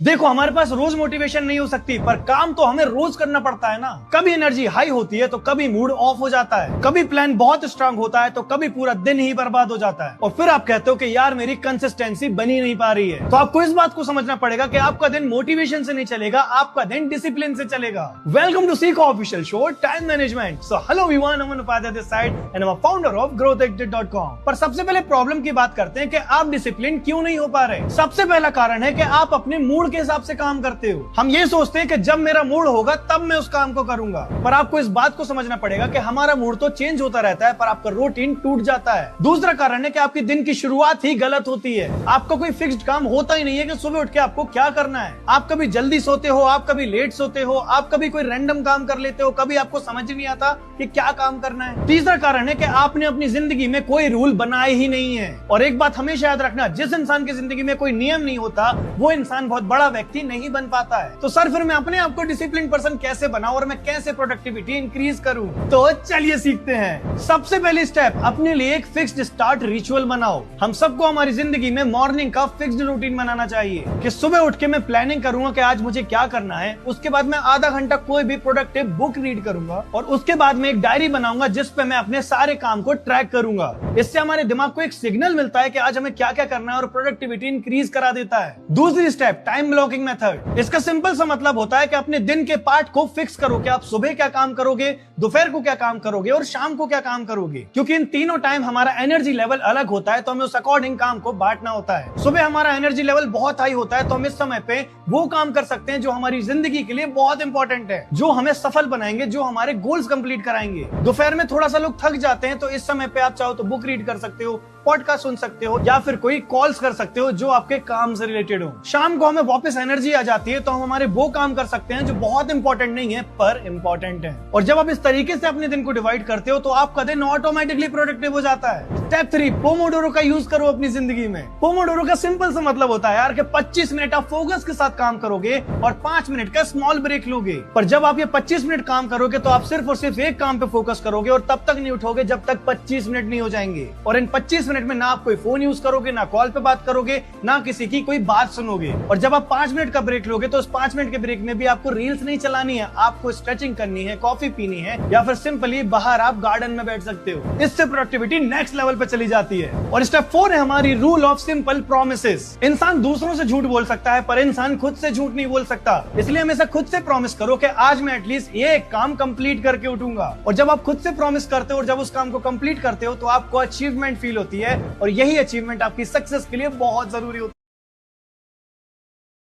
देखो, हमारे पास रोज मोटिवेशन नहीं हो सकती, पर काम तो हमें रोज करना पड़ता है ना। कभी एनर्जी हाई होती है तो कभी मूड ऑफ हो जाता है, कभी प्लान बहुत स्ट्रांग होता है तो कभी पूरा दिन ही बर्बाद हो जाता है, और फिर आप कहते हो कि यार मेरी कंसिस्टेंसी बनी नहीं पा रही है। तो आपको इस बात को समझना पड़ेगा कि आपका दिन मोटिवेशन से नहीं चलेगा, आपका दिन डिसिप्लिन से चलेगा। Welcome to Seekho official show time management. So hello everyone, Aman Upadhyay this side and I am founder of growthxit.com। पर सबसे पहले प्रॉब्लम की बात करते हैं कि आप डिसिप्लिन क्यों नहीं हो पा रहे। सबसे पहला कारण है कि आप अपने मूड के हिसाब से काम करते हो। हम ये सोचते हैं कि जब मेरा मूड होगा तब मैं उस काम को करूंगा, पर आपको इस बात को समझना पड़ेगा कि हमारा मूड तो चेंज होता रहता है, पर आपका रूटीन टूट जाता है। दूसरा कारण है कि आपकी दिन की शुरुआत ही गलत होती है। आपका कोई फिक्स्ड काम होता ही नहीं है कि सुबह उठ के आपको क्या करना है। आप कभी जल्दी सोते हो, आप कभी लेट सोते हो, आप कभी कोई रैंडम काम कर लेते हो, कभी आपको समझ नहीं आता कि क्या काम करना है। तीसरा कारण है कि आपने अपनी जिंदगी में कोई रूल बनाए ही नहीं है। और एक बात हमेशा याद रखना, जिस इंसान की जिंदगी में कोई नियम नहीं होता वो इंसान बहुत बड़ा व्यक्ति नहीं बन पाता है। तो सर फिर मैं अपने आप को डिसिप्लिन पर्सन कैसे बनाऊं और मैं कैसे प्रोडक्टिविटी इंक्रीज करूं? तो चलिए सीखते हैं। सबसे पहली स्टेप, अपने लिए एक फिक्स्ड स्टार्ट रिचुअल बनाओ। हम सबको हमारी जिंदगी में मॉर्निंग का फिक्स्ड रूटीन बनाना चाहिए कि सुबह उठ के मैं प्लानिंग करूंगा कि आज मुझे क्या करना है। उसके बाद मैं आधा घंटा कोई भी प्रोडक्टिव बुक रीड करूंगा और उसके बाद मैं एक डायरी बनाऊंगा जिस पे मैं अपने सारे काम को ट्रैक करूंगा। इससे हमारे दिमाग को एक सिग्नल मिलता है कि आज हमें क्या क्या करना है और प्रोडक्टिविटी इंक्रीज करा देता है। दूसरी स्टेप, टाइम ब्लॉकिंग मेथड। इसका सिंपल सा मतलब होता है कि अपने दिन के पार्ट को फिक्स करो कि आप सुबह क्या काम करोगे, दोपहर को क्या काम करोगे और शाम को क्या काम करोगे। क्योंकि इन तीनों टाइम हमारा एनर्जी लेवल अलग होता है, तो हमें उस अकॉर्डिंग काम को बांटना होता है। सुबह हमारा एनर्जी लेवल बहुत हाई होता है, तो हम इस समय पे वो काम कर सकते हैं जो हमारी जिंदगी के लिए बहुत इंपॉर्टेंट है, जो हमें सफल बनाएंगे, जो हमारे गोल्स कंप्लीट कराएंगे। दोपहर में थोड़ा सा लोग थक जाते हैं, तो इस समय पे आप चाहो तो बुक रीड कर सकते हो, पॉडकास्ट सुन सकते हो या फिर कोई कॉल्स कर सकते हो जो आपके काम से रिलेटेड हो। शाम को हमें वापस एनर्जी आ जाती है, तो हम हमारे वो काम कर सकते हैं जो बहुत इंपॉर्टेंट नहीं है पर इंपॉर्टेंट है। और जब आप इस तरीके से अपने दिन को डिवाइड करते हो तो आपका दिन ऑटोमेटिकली प्रोडक्टिव हो जाता है। स्टेप 3, पोमोडोरो का यूज करो अपनी जिंदगी में। पोमोडोरो का सिंपल सा मतलब होता है यार कि 25 मिनट आप फोकस के साथ काम करोगे और 5 मिनट का स्मॉल ब्रेक लोगे। पर जब आप ये 25 मिनट काम करोगे तो आप सिर्फ और सिर्फ एक काम पे फोकस करोगे और तब तक नहीं उठोगे जब तक 25 मिनट नहीं हो जाएंगे। और इन 25 मिनट में ना आप कोई फोन यूज करोगे, ना कॉल पे बात करोगे, ना किसी की कोई बात सुनोगे। और जब आप 5 मिनट का ब्रेक लोगे तो उस 5 मिनट के ब्रेक में भी आपको रील्स नहीं चलानी है, आपको स्ट्रेचिंग करनी है, कॉफी पीनी है या फिर सिंपली बाहर आप गार्डन में बैठ सकते हो। इससे प्रोडक्टिविटी नेक्स्ट लेवल पे चली जाती है। और स्टेप 4 है हमारी रूल ऑफ सिंपल प्रॉमिसेस। इंसान दूसरों से झूठ बोल सकता है पर इंसान खुद से झूठ नहीं बोल सकता, इसलिए हमेशा खुद से प्रॉमिस करो कि आज मैं एटलीस्ट ये काम कंप्लीट करके उठूंगा। और जब आप खुद से प्रॉमिस करते हो और जब उस काम को कंप्लीट करते हो तो आपको अचीवमेंट फील होती है, और यही अचीवमेंट आपकी सक्सेस के लिए बहुत जरूरी होती है।